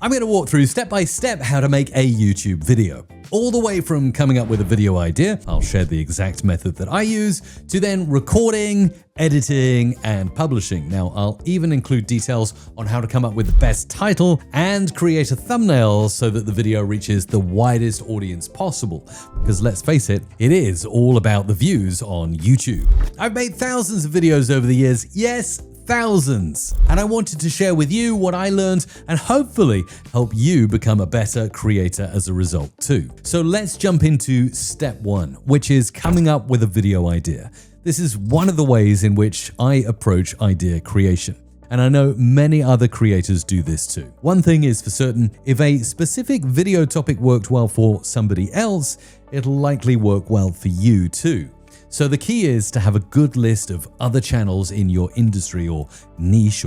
I'm going to walk through step by step how to make a YouTube video. All the way from coming up with a video idea, I'll share the exact method that I use, to then recording, editing, and publishing. Now, I'll even include details on how to come up with the best title and create a thumbnail so that the video reaches the widest audience possible. Because let's face it, it is all about the views on YouTube. I've made thousands of videos over the years. Yes, thousands. And I wanted to share with you what I learned and hopefully help you become a better creator as a result too. So let's jump into step one, which is coming up with a video idea. This is one of the ways in which I approach idea creation. And I know many other creators do this too. One thing is for certain, if a specific video topic worked well for somebody else, it'll likely work well for you too. So the key is to have a good list of other channels in your industry or niche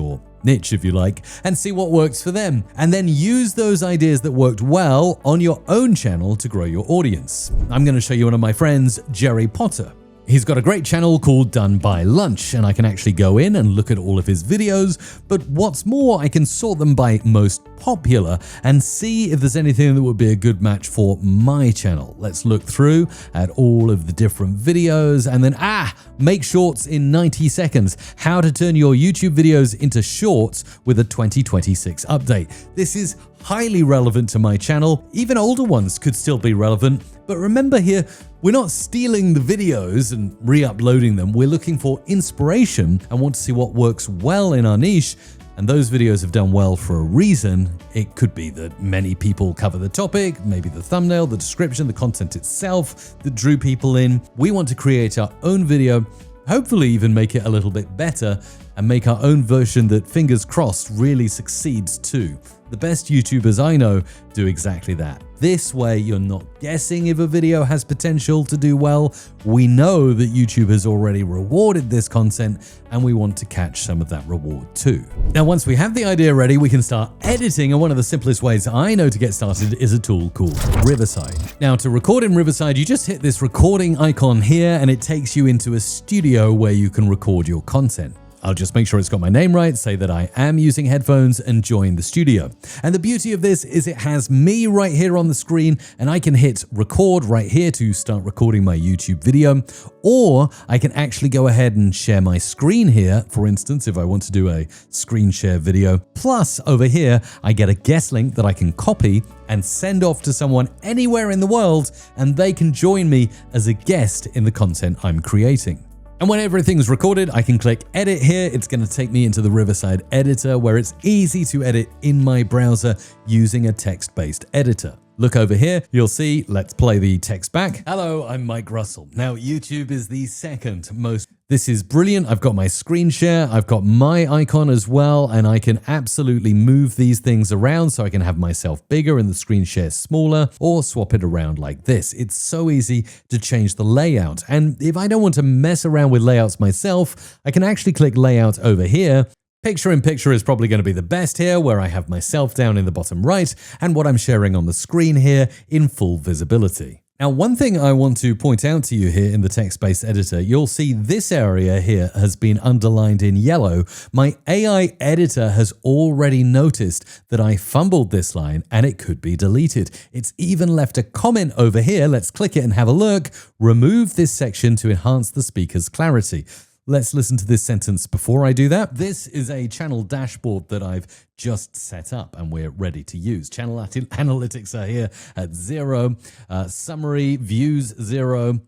if you like, and see what works for them. And then use those ideas that worked well on your own channel to grow your audience. I'm going to show you one of my friends, Jerry Potter. He's got a great channel called Done by Lunch, and I can actually go in and look at all of his videos. But what's more, I can sort them by most popular and see if there's anything that would be a good match for my channel. Let's look through at all of the different videos and then, make shorts in 90 seconds. How to turn your YouTube videos into shorts with a 2026 update. This is highly relevant to my channel. Even older ones could still be relevant. But remember here, we're not stealing the videos and re-uploading them. We're looking for inspiration and want to see what works well in our niche. And those videos have done well for a reason. It could be that many people cover the topic, maybe the thumbnail, the description, the content itself that drew people in. We want to create our own video, hopefully even make it a little bit better and make our own version that, fingers crossed, really succeeds too. The best YouTubers I know do exactly that. This way, you're not guessing if a video has potential to do well. We know that YouTube has already rewarded this content, and we want to catch some of that reward too. Now, once we have the idea ready, we can start editing, and one of the simplest ways I know to get started is a tool called Riverside. Now, to record in Riverside, you just hit this recording icon here, and it takes you into a studio where you can record your content. I'll just make sure it's got my name right, say that I am using headphones, and join the studio. And the beauty of this is it has me right here on the screen, and I can hit record right here to start recording my YouTube video, or I can actually go ahead and share my screen here, for instance, if I want to do a screen share video. Plus, over here, I get a guest link that I can copy and send off to someone anywhere in the world, and they can join me as a guest in the content I'm creating. And when everything's recorded, I can click edit here. It's going to take me into the Riverside editor where it's easy to edit in my browser using a text-based editor. Look over here, you'll see, let's play the text back. Hello, I'm Mike Russell. Now, YouTube is the second most. This is brilliant. I've got my screen share. I've got my icon as well, and I can absolutely move these things around so I can have myself bigger and the screen share smaller, or swap it around like this. It's so easy to change the layout. And if I don't want to mess around with layouts myself, I can actually click layout over here. Picture in picture is probably going to be the best here, where I have myself down in the bottom right and what I'm sharing on the screen here in full visibility. Now, one thing I want to point out to you here in the text-based editor, you'll see this area here has been underlined in yellow. My AI editor has already noticed that I fumbled this line and it could be deleted. It's even left a comment over here. Let's click it and have a look. Remove this section to enhance the speaker's clarity. Let's listen to this sentence before I do that. This is a channel dashboard that I've just set up and we're ready to use. Channel analytics are here at 0, summary, views 0.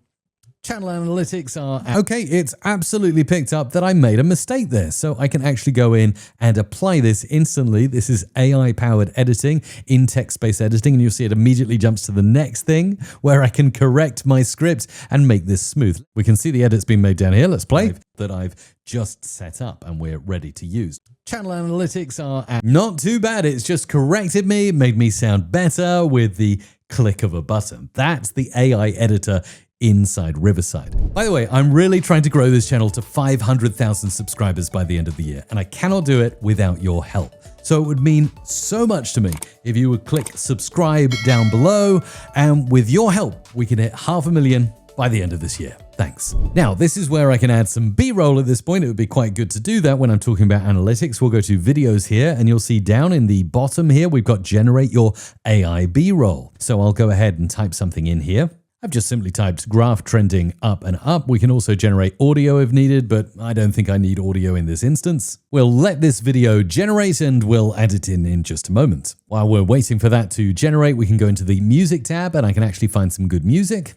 Channel analytics are okay. It's absolutely picked up that I made a mistake there. So I can actually go in and apply this instantly. This is AI powered editing in text-based editing. And you'll see it immediately jumps to the next thing where I can correct my script and make this smooth. We can see the edits being made down here. Let's play. That I've just set up and we're ready to use. Channel analytics are not too bad. It's just corrected me, made me sound better with the click of a button. That's the AI editor inside Riverside. By the way, I'm really trying to grow this channel to 500,000 subscribers by the end of the year, and I cannot do it without your help. So it would mean so much to me if you would click subscribe down below, and with your help, we can hit 500,000 by the end of this year. Thanks. Now, this is where I can add some B-roll at this point. It would be quite good to do that when I'm talking about analytics. We'll go to videos here and you'll see down in the bottom here, we've got generate your AI B-roll. So I'll go ahead and type something in here. I've just simply typed graph trending up and up. We can also generate audio if needed, but I don't think I need audio in this instance. We'll let this video generate and we'll add it in just a moment. While we're waiting for that to generate, we can go into the music tab and I can actually find some good music.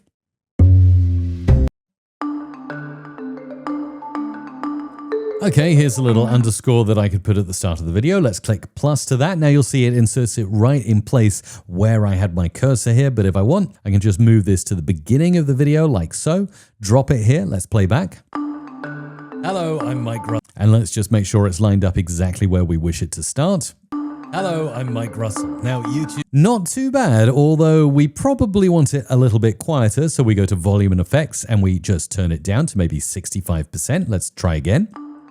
Okay, here's a little underscore that I could put at the start of the video. Let's click plus to that. Now you'll see it inserts it right in place where I had my cursor here. But if I want, I can just move this to the beginning of the video like so. Drop it here. Let's play back. Hello, I'm Mike Russell. And let's just make sure it's lined up exactly where we wish it to start. Hello, I'm Mike Russell. Now YouTube, not too bad, although we probably want it a little bit quieter. So we go to volume and effects and we just turn it down to maybe 65%. Let's try again.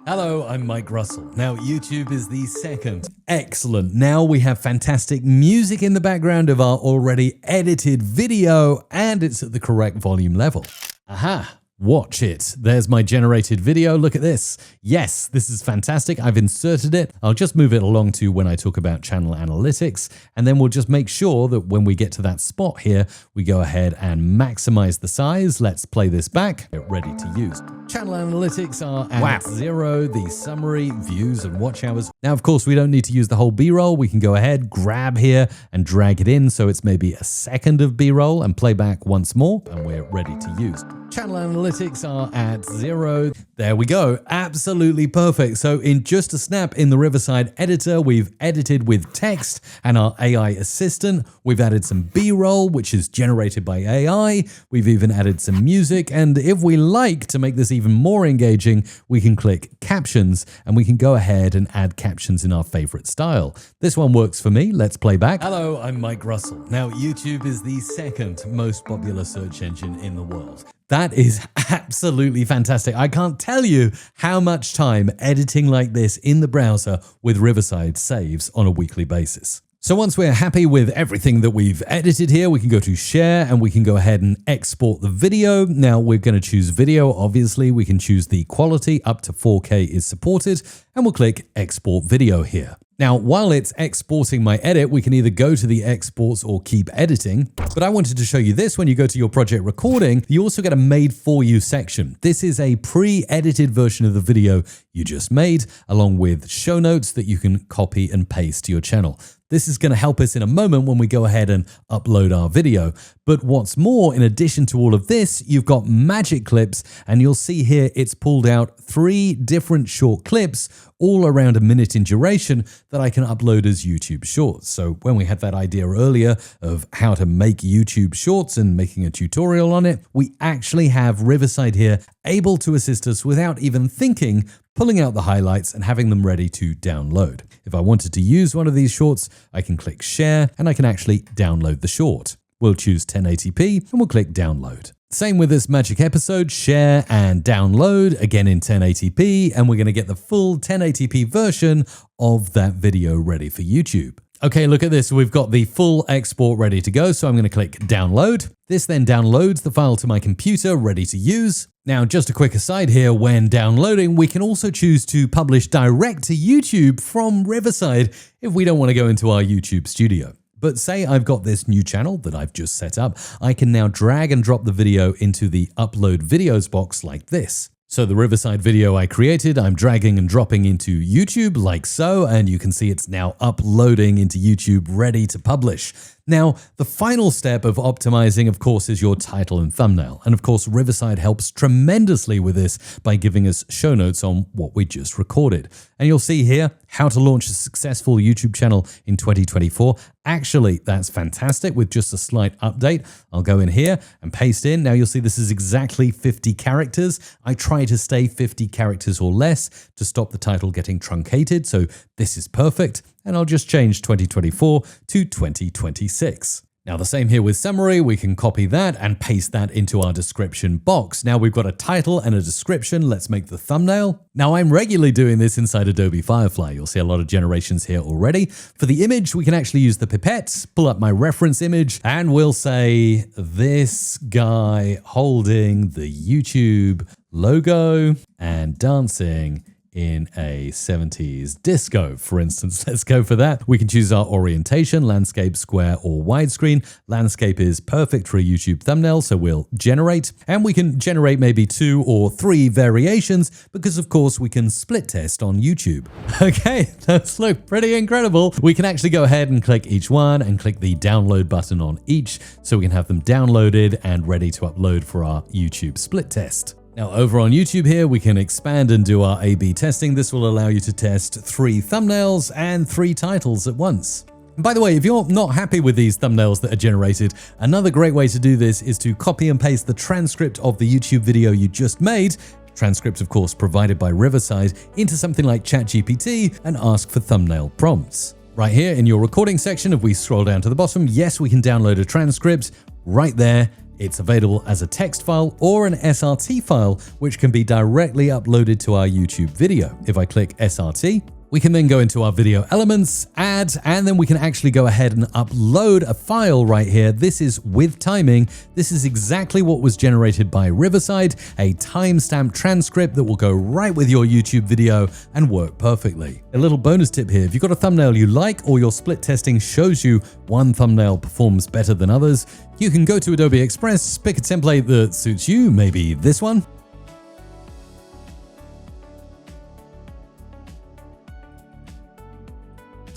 Hello, I'm Mike Russell. Now, YouTube is the second. Excellent. Now we have fantastic music in the background of our already edited video, and it's at the correct volume level. Aha. Watch it. There's my generated video. Look at this. Yes, this is fantastic. I've inserted it. I'll just move it along to when I talk about channel analytics, and then we'll just make sure that when we get to that spot here, we go ahead and maximize the size. Let's play this back. Get ready to use. Channel analytics are at 0, the summary, views, and watch hours. Now, of course, we don't need to use the whole B-roll. We can go ahead, grab here, and drag it in so it's maybe a second of B-roll and play back once more, and we're ready to use. Channel analytics are at 0. There we go. Absolutely perfect. So in just a snap in the Riverside editor, we've edited with text and our AI assistant. We've added some B-roll, which is generated by AI. We've even added some music. And if we like to make this even more engaging, we can click captions and we can go ahead and add captions in our favorite style. This one works for me. Let's play back. Hello, I'm Mike Russell. Now, YouTube is the second most popular search engine in the world. That is absolutely fantastic. I can't tell you how much time editing like this in the browser with Riverside saves on a weekly basis. So once we're happy with everything that we've edited here, we can go to share and we can go ahead and export the video. Now we're going to choose video. Obviously, we can choose the quality up to 4K is supported, and we'll click export video here. Now, while it's exporting my edit, we can either go to the exports or keep editing. But I wanted to show you this. When you go to your project recording, you also get a made for you section. This is a pre-edited version of the video you just made, along with show notes that you can copy and paste to your channel. This is going to help us in a moment when we go ahead and upload our video. But what's more, in addition to all of this, you've got magic clips, and you'll see here it's pulled out 3 different short clips, all around a minute in duration, that I can upload as YouTube Shorts. So when we had that idea earlier of how to make YouTube Shorts and making a tutorial on it, we actually have Riverside here able to assist us without even thinking, pulling out the highlights and having them ready to download. If I wanted to use one of these shorts, I can click share and I can actually download the short. We'll choose 1080p and we'll click download. Same with this magic episode, share and download, again in 1080p, and we're going to get the full 1080p version of that video ready for YouTube. Okay, look at this. We've got the full export ready to go. So I'm going to click download. This then downloads the file to my computer, ready to use. Now, just a quick aside here, when downloading, we can also choose to publish direct to YouTube from Riverside if we don't want to go into our YouTube studio. But say I've got this new channel that I've just set up, I can now drag and drop the video into the upload videos box like this. So the Riverside video I created, I'm dragging and dropping into YouTube like so, and you can see it's now uploading into YouTube ready to publish. Now, the final step of optimizing, of course, is your title and thumbnail. And of course, Riverside helps tremendously with this by giving us show notes on what we just recorded. And you'll see here how to launch a successful YouTube channel in 2024. Actually, that's fantastic with just a slight update. I'll go in here and paste in. Now you'll see this is exactly 50 characters. I try to stay 50 characters or less to stop the title getting truncated. So this is perfect. And I'll just change 2024 to 2026. Now the same here with summary, we can copy that and paste that into our description box. Now we've got a title and a description. Let's make the thumbnail. Now I'm regularly doing this inside Adobe Firefly. You'll see a lot of generations here already. For the image, we can actually use the pipette, pull up my reference image, and we'll say this guy holding the YouTube logo and dancing in a 70s disco, for instance. Let's go for that. We can choose our orientation, landscape, square, or widescreen. Landscape is perfect for a YouTube thumbnail, so we'll generate. And we can generate maybe 2 or 3 variations because, of course, we can split test on YouTube. Okay, those look pretty incredible. We can actually go ahead and click each one and click the download button on each so we can have them downloaded and ready to upload for our YouTube split test. Now over on YouTube here, we can expand and do our A/B testing. This will allow you to test 3 thumbnails and 3 titles at once. And by the way, if you're not happy with these thumbnails that are generated, another great way to do this is to copy and paste the transcript of the YouTube video you just made, transcript of course provided by Riverside, into something like ChatGPT and ask for thumbnail prompts. Right here in your recording section, if we scroll down to the bottom, yes, we can download a transcript right there. It's available as a text file or an SRT file, which can be directly uploaded to our YouTube video. If I click SRT, we can then go into our video elements, add, and then we can actually go ahead and upload a file right here. This is with timing. This is exactly what was generated by Riverside, a timestamp transcript that will go right with your YouTube video and work perfectly. A little bonus tip here, if you've got a thumbnail you like or your split testing shows you one thumbnail performs better than others, you can go to Adobe Express, pick a template that suits you, maybe this one,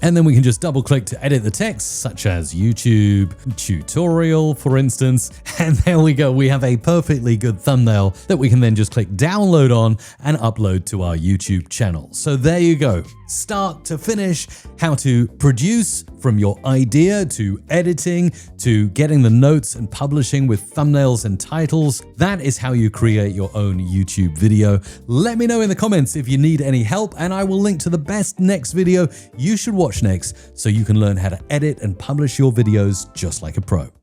and then we can just double click to edit the text, such as YouTube tutorial, for instance. And there we go. We have a perfectly good thumbnail that we can then just click download on and upload to our YouTube channel. So there you go. Start to finish, how to produce from your idea to editing to getting the notes and publishing with thumbnails and titles. That is how you create your own YouTube video. Let me know in the comments if you need any help, and I will link to the best next video you should watch next so you can learn how to edit and publish your videos just like a pro.